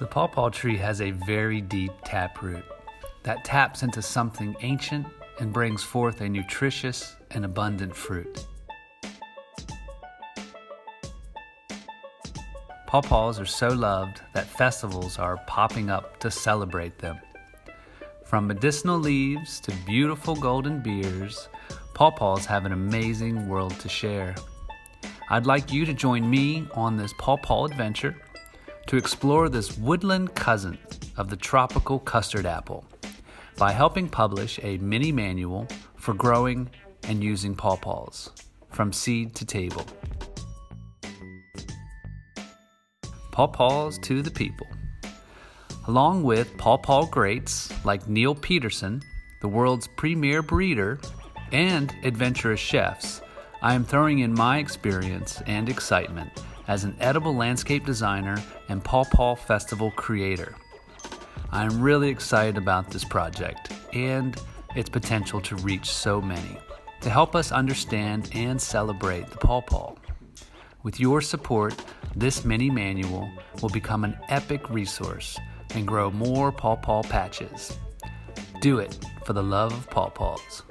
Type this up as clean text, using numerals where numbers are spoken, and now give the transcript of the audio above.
The pawpaw tree has a very deep taproot that taps into something ancient and brings forth a nutritious and abundant fruit. Pawpaws are so loved that festivals are popping up to celebrate them. From medicinal leaves to beautiful golden beers, pawpaws have an amazing world to share. I'd like you to join me on this pawpaw adventure to explore this woodland cousin of the tropical custard apple by helping publish a mini manual for growing and using pawpaws from seed to table. Pawpaws to the people. Along with pawpaw greats like Neil Peterson, the world's premier breeder, and adventurous chefs, I am throwing in my experience and excitement as an edible landscape designer and pawpaw festival creator. I am really excited about this project and its potential to reach so many, to help us understand and celebrate the pawpaw. With your support, this mini manual will become an epic resource and grow more pawpaw patches. Do it for the love of pawpaws.